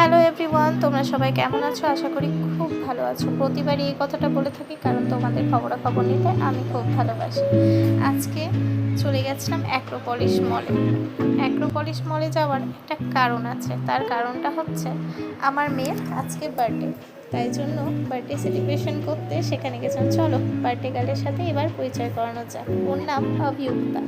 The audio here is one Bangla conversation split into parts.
হ্যালো এভরিওয়ান, তোমরা সবাই কেমন আছো? আশা করি খুব ভালো আছো। প্রতিবারই এই কথাটা বলে থাকি, কারণ তোমাদের খবরাখবর নিতে আমি খুব ভালোবাসি। আজকে চলে গেছিলাম অ্যাক্রোপলিস মলে। অ্যাক্রোপলিস মলে যাওয়ার একটা কারণ আছে। তার কারণটা হচ্ছে আমার মেয়ের আজকে বার্থডে, তাই জন্য বার্থডে সেলিব্রেশন করতে সেখানে গেছিলাম। চলো বার্থডে গার্লের সাথে এবার পরিচয় করানো যাক। ওর নাম অভিযুক্তা,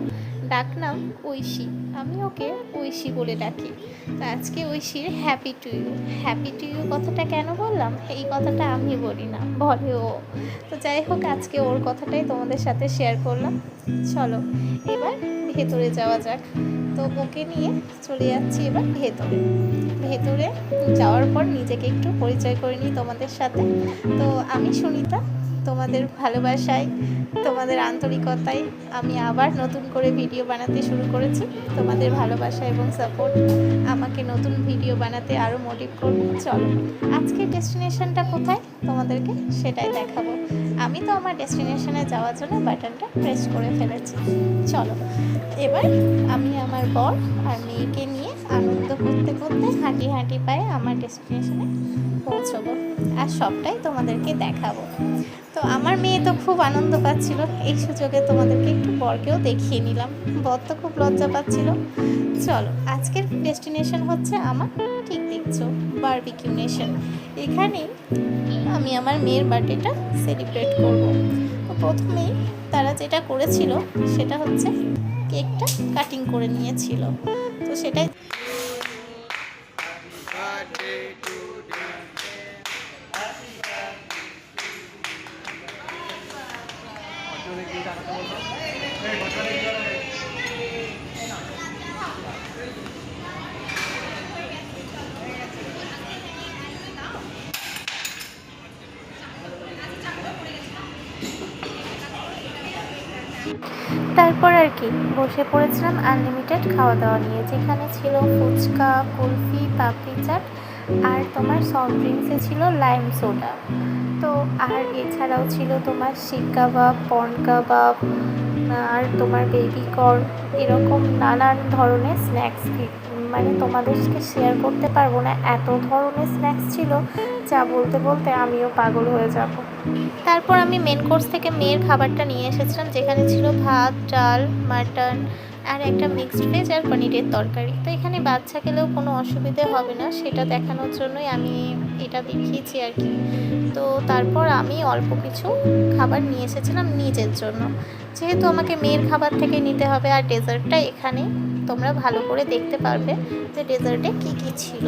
ডাক নাম ঐশী। আমি ওকে ঐশী বলে ডাকি। তো আজকে ঐশীর happy to you. Happy to you কথাটা কেন বললাম? এই কথাটা আমি বলি না, বলে ও। তো যাই হোক, আজকে ওর কথাটাই তোমাদের সাথে শেয়ার করলাম। চলো এবার ভেতরে যাওয়া যাক। তো ওকে নিয়ে চলে যাচ্ছি এবার ভেতরে। ভেতরে যাওয়ার পর নিজেকে একটু পরিচয় করে নিই তোমাদের সাথে। তো আমি সুনিতা, তোমাদের ভালোবাসায়, তোমাদের আন্তরিকতায় আমি আবার নতুন করে ভিডিও বানাতে শুরু করেছি। তোমাদের ভালোবাসা এবং সাপোর্ট আমাকে নতুন ভিডিও বানাতে আরও মোটিভ করবে। চলো আজকের ডেস্টিনেশনটা কোথায় তোমাদেরকে সেটাই দেখাবো। আমি তো আমার ডেস্টিনেশনে যাওয়ার জন্য বাটনটা প্রেস করে ফেলেছি। চলো এবার আমি আমার বর আর মেয়েকে নিয়ে আনন্দ করতে করতে হাঁটি হাঁটি পায়ে আমার ডেস্টিনেশনে পৌঁছবো, আর সবটাই তোমাদেরকে দেখাবো। তো আমার মেয়ে তো খুব আনন্দ পাচ্ছিল, এই সুযোগে তোমাদেরকে একটু বরকেও দেখিয়ে নিলাম। বর তো খুব লজ্জা পাচ্ছিল। চলো আজকের ডেস্টিনেশন হচ্ছে আমার, ঠিক দেখছো, বারবিকিউ নেশন। এখানেই আমি আমার মেয়ের বার্থডেটা সেলিব্রেট করব। তো প্রথমেই তারা যেটা করেছিল সেটা হচ্ছে কেকটা কাটিং করে নিয়েছিল। তো সেটাই তারপর আর কি বসে পড়েছিলাম আনলিমিটেড খাওয়া দাওয়া নিয়ে, যেখানে ছিল ফুচকা, কুলফি, পাপড়ি চাট, আর তোমার সফট ড্রিঙ্কসে ছিল লাইম সোডা। তো আর এছাড়াও ছিল তোমার শিক কাবাব, পর্ন কাবাব, আর তোমার বেবি কর্ন, এরকম নানান ধরনের স্ন্যাক্স। মানে তোমাদেরকে শেয়ার করতে পারবো না, এত ধরনের স্ন্যাক্স ছিল যা বলতে বলতে আমিও পাগল হয়ে যাব। তারপর আমি মেন কোর্স থেকে মেয়ের খাবারটা নিয়ে এসেছিলাম, যেখানে ছিল ভাত, ডাল, মাটন, আর একটা মিক্সড ভেজ আর পনিরের তরকারি। তো এখানে বাচ্চা গেলেও কোনো অসুবিধে হবে না, সেটা দেখানোর জন্যই আমি এটা দেখিয়েছি আর কি। তো তারপর আমি অল্প কিছু খাবার নিয়ে এসেছিলাম নিজের জন্য, যেহেতু আমাকে মেয়ের খাবার থেকে নিতে হবে। আর ডেজার্টটা এখানে তোমরা ভালো করে দেখতে পারবে যে ডেজার্টে কী কী ছিল।